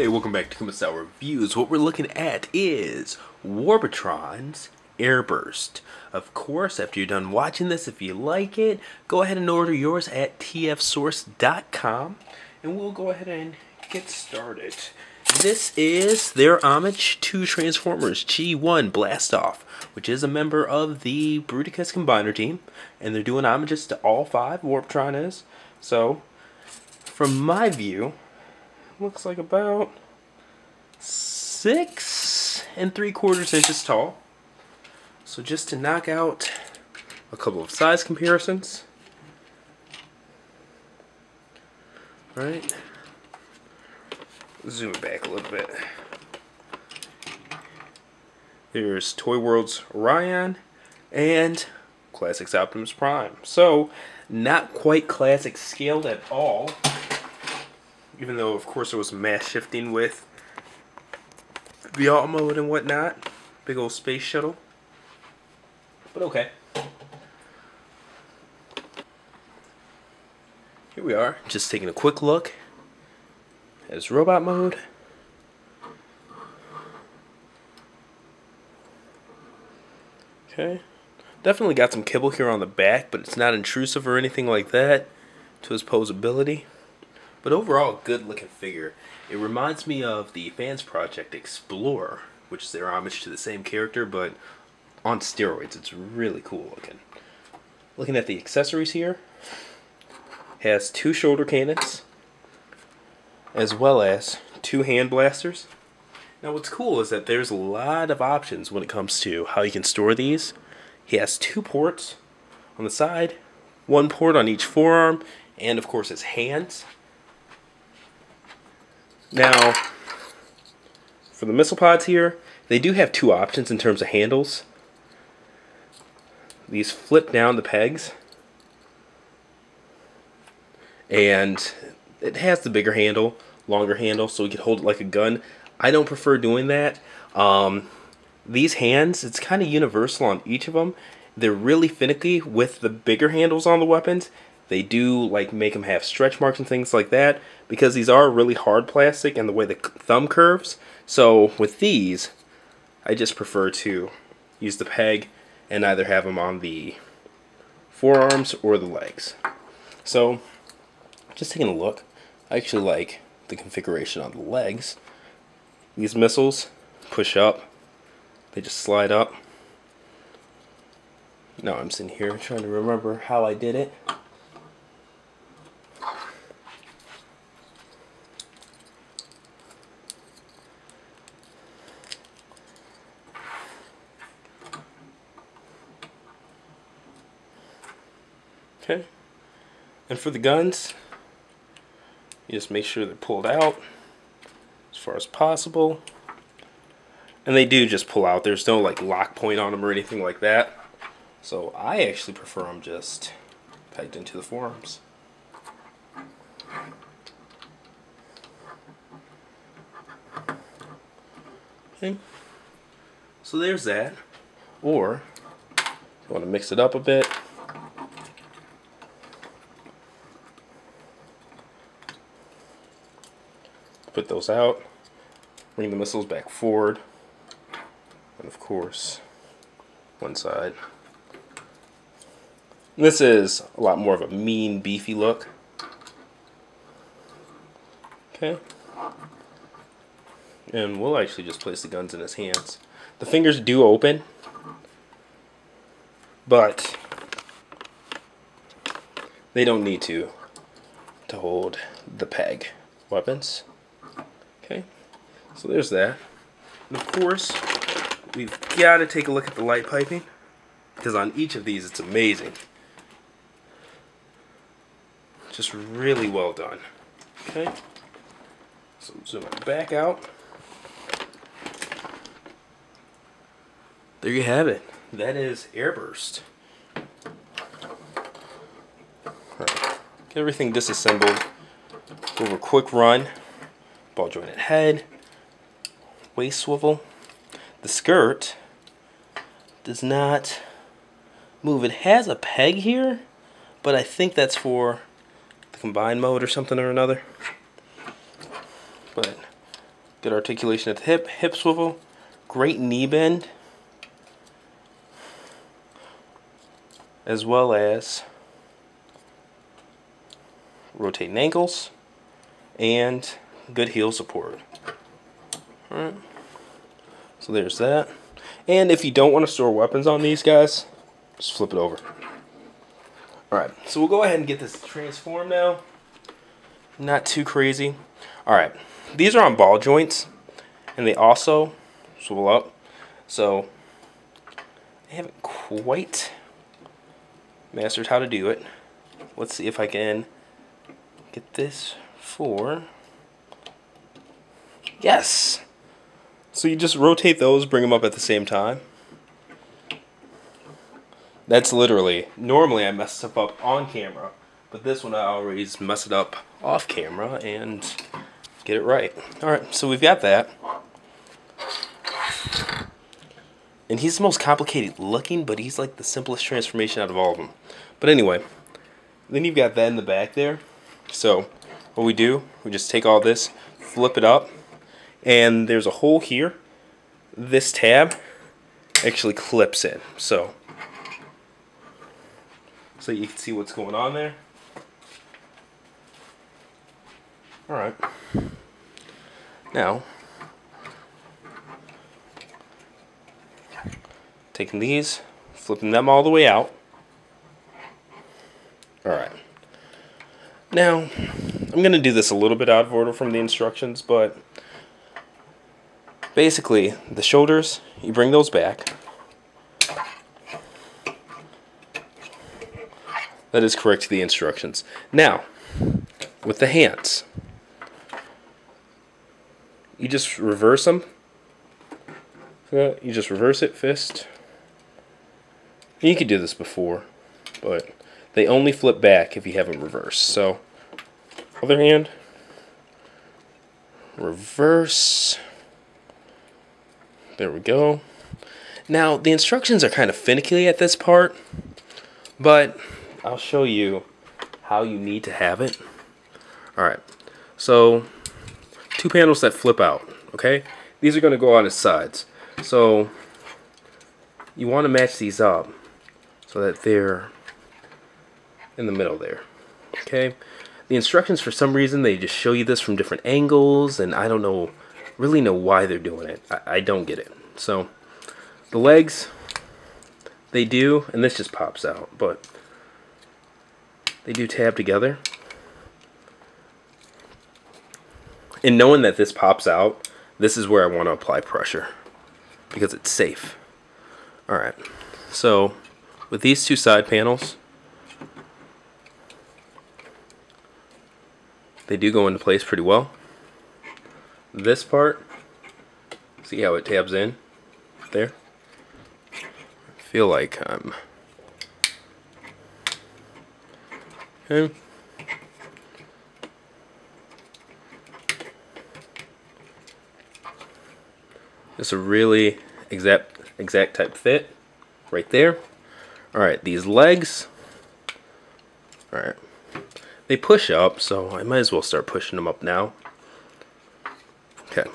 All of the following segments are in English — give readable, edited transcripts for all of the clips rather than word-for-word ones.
Hey, welcome back to Kumasao Reviews. What we're looking at is Warbotron's Airburst. Of course, after you're done watching this, if you like it, go ahead and order yours at tfsource.com, and we'll go ahead and get started. This is their homage to Transformers G1 Blastoff, which is a member of the Bruticus Combiner team, and they're doing homages to all 5, Warbotron is. So, from my view, looks like about 6 3/4 inches tall. So just to knock out a couple of size comparisons. Right. Zoom it back a little bit. There's Toy World's Orion and Classics Optimus Prime. So not quite classic scaled at all. Even though, of course, there was mass shifting with the alt mode and whatnot. Big old space shuttle. But okay. Here we are, just taking a quick look at his robot mode. Okay. Definitely got some kibble here on the back, but it's not intrusive or anything like that to his posability. But overall, good looking figure. It reminds me of the Fans Project Explorer, which is their homage to the same character, but on steroids. It's really cool looking. Looking at the accessories here, has 2 shoulder cannons, as well as 2 hand blasters. Now what's cool is that there's a lot of options when it comes to how you can store these. He has 2 ports on the side, 1 port on each forearm, and of course his hands. Now, for the missile pods here, they do have 2 options in terms of handles. These flip down the pegs, and it has the bigger handle, longer handle, so you can hold it like a gun. I don't prefer doing that. These hands, it's kind of universal on each of them. They're really finicky with the bigger handles on the weapons. They do like make them have stretch marks and things like that because these are really hard plastic and the way the thumb curves. So with these, I just prefer to use the peg and either have them on the forearms or the legs. So just taking a look, I actually like the configuration on the legs. These missiles push up, they just slide up. Now I'm sitting here trying to remember how I did it. Okay, and for the guns, you just make sure they're pulled out as far as possible. And they do just pull out. There's no like lock point on them or anything like that. So I actually prefer them just pegged into the forearms. Okay, so there's that. Or if you want to mix it up a bit, put those out, bring the missiles back forward, and of course, one side. This is a lot more of a mean, beefy look. Okay. And we'll actually just place the guns in his hands. The fingers do open, but they don't need to hold the peg weapons. Okay, so there's that. And of course, we've got to take a look at the light piping, because on each of these it's amazing. Just really well done. Okay, so zoom it back out. There you have it. That is Airburst. Right. Get everything disassembled. Go over a quick run. Ball jointed head, waist swivel. The skirt does not move. It has a peg here, but I think that's for the combine mode or something or another. But Good articulation at the hip, hip swivel, great knee bend, as well as rotating ankles and good heel support. Alright, so there's that. And if you don't want to store weapons on these guys, just flip it over. Alright, so we'll go ahead and get this transformed now. Not too crazy. Alright, these are on ball joints, and they also swivel up. So, I haven't quite mastered how to do it. Let's see if I can get this for... Yes! So you just rotate those, bring them up at the same time. That's literally, normally I mess stuff up on camera, but this one I always mess it up off camera and get it right. Alright, so we've got that. And he's the most complicated looking, but he's like the simplest transformation out of all of them. But anyway, then you've got that in the back there. So what we do, we just take all this, flip it up, and there's a hole here. This tab actually clips in, so you can see what's going on there. Alright. Now, taking these, flipping them all the way out. Alright. Now, I'm going to do this a little bit out of order from the instructions, but basically, the shoulders, you bring those back. That is correct to the instructions. Now, with the hands, you just reverse them. You just reverse it, fist. You could do this before, but they only flip back if you have them reversed. So, other hand, reverse. There we go. Now, the instructions are kind of finicky at this part, but I'll show you how you need to have it. Alright, so 2 panels that flip out, okay? These are going to go on its sides. So you want to match these up so that they're in the middle there, okay? The instructions, for some reason, they just show you this from different angles, and I don't really know why they're doing it. I don't get it. So the legs, they do, and this just pops out, but they do tab together. And knowing that this pops out, this is where I want to apply pressure because it's safe. Alright, so with these 2 side panels, they do go into place pretty well. This part, see how it tabs in there? I feel like I'm... Okay. Just a really exact type fit right there. Alright, these legs, alright, they push up, so I might as well start pushing them up now. Okay,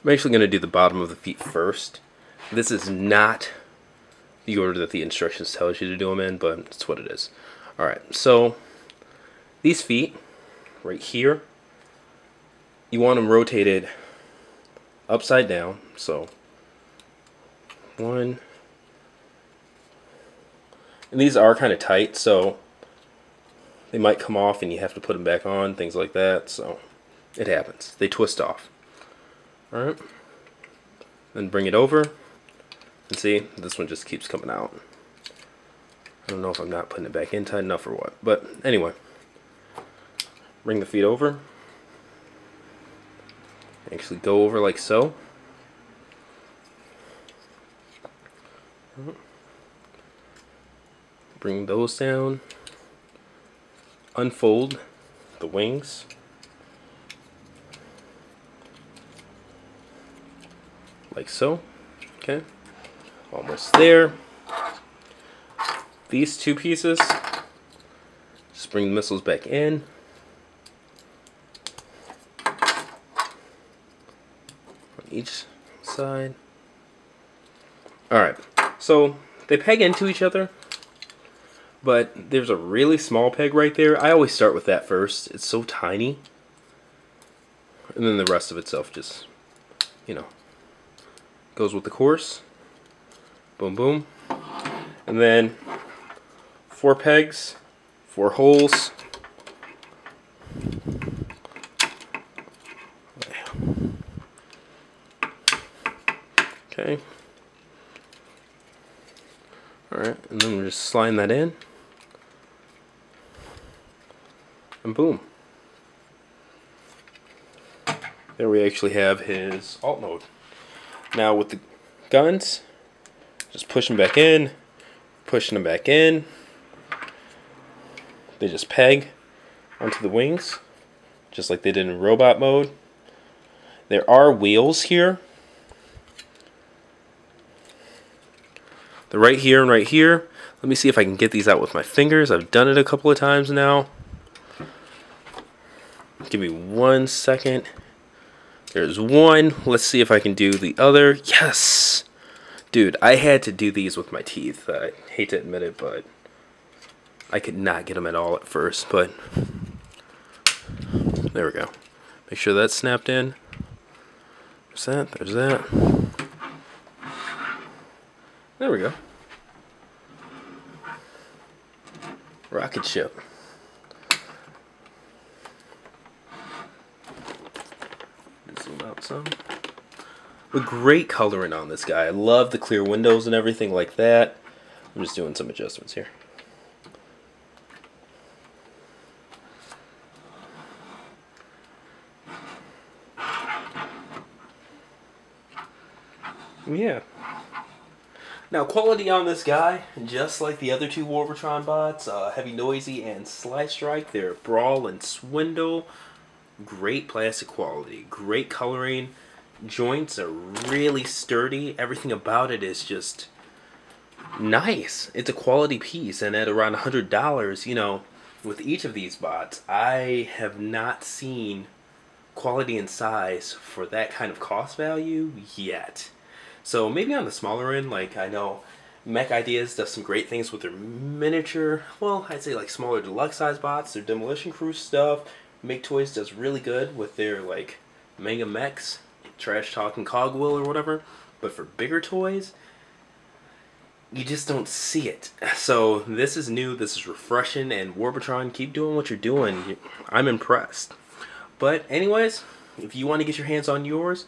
I'm actually going to do the bottom of the feet first. This is not the order that the instructions tells you to do them in, but it's what it is. Alright, so these feet right here, you want them rotated upside down. So 1, and these are kind of tight, so they might come off and you have to put them back on, things like that. So it happens, they twist off. Alright, then bring it over and see, this one just keeps coming out. I don't know if I'm not putting it back in tight enough or what, but anyway, bring the feet over, actually go over like so. Bring those down, unfold the wings, like so. Okay, almost there. These 2 pieces, just bring the missiles back in. Side. Alright, so they peg into each other, but there's a really small peg right there. I always start with that first. It's so tiny. And then the rest of itself just, you know, goes with the course. Boom, boom. And then 4 pegs, 4 holes. Okay. Alright, and then we're just sliding that in. And boom. There we actually have his alt mode. Now with the guns, just push them back in, pushing them back in. They just peg onto the wings, just like they did in robot mode. There are wheels here. They're right here and right here. Let me see if I can get these out with my fingers. I've done it a couple of times now. Give me 1 second. There's one. Let's see if I can do the other. Yes! Dude, I had to do these with my teeth. I hate to admit it, but I could not get them at all at first. But there we go. Make sure that's snapped in. There's that. There's that. There we go. Rocket ship. Zoom out some. But great coloring on this guy. I love the clear windows and everything like that. I'm just doing some adjustments here. Yeah. Now, quality on this guy, just like the other 2 Warbotron bots, Heavy Noisy and Slide Strike, they're Brawl and Swindle. Great plastic quality, great coloring. Joints are really sturdy. Everything about it is just nice. It's a quality piece, and at around $100, you know, with each of these bots, I have not seen quality and size for that kind of cost value yet. So maybe on the smaller end, like I know Mech Ideas does some great things with their miniature, well, I'd say like smaller deluxe size bots, their Demolition Crew stuff. Make Toys does really good with their like Mega Mechs, Trash Talking Cogwheel or whatever. But for bigger toys, you just don't see it. So this is new, this is refreshing, and Warbotron, keep doing what you're doing. I'm impressed. But anyways, if you want to get your hands on yours,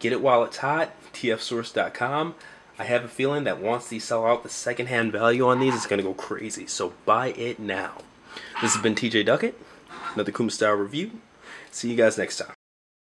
get it while it's hot, tfsource.com. I have a feeling that once these sell out, the secondhand value on these is going to go crazy. So buy it now. This has been TJ Duckett, another Kuma Style review. See you guys next time.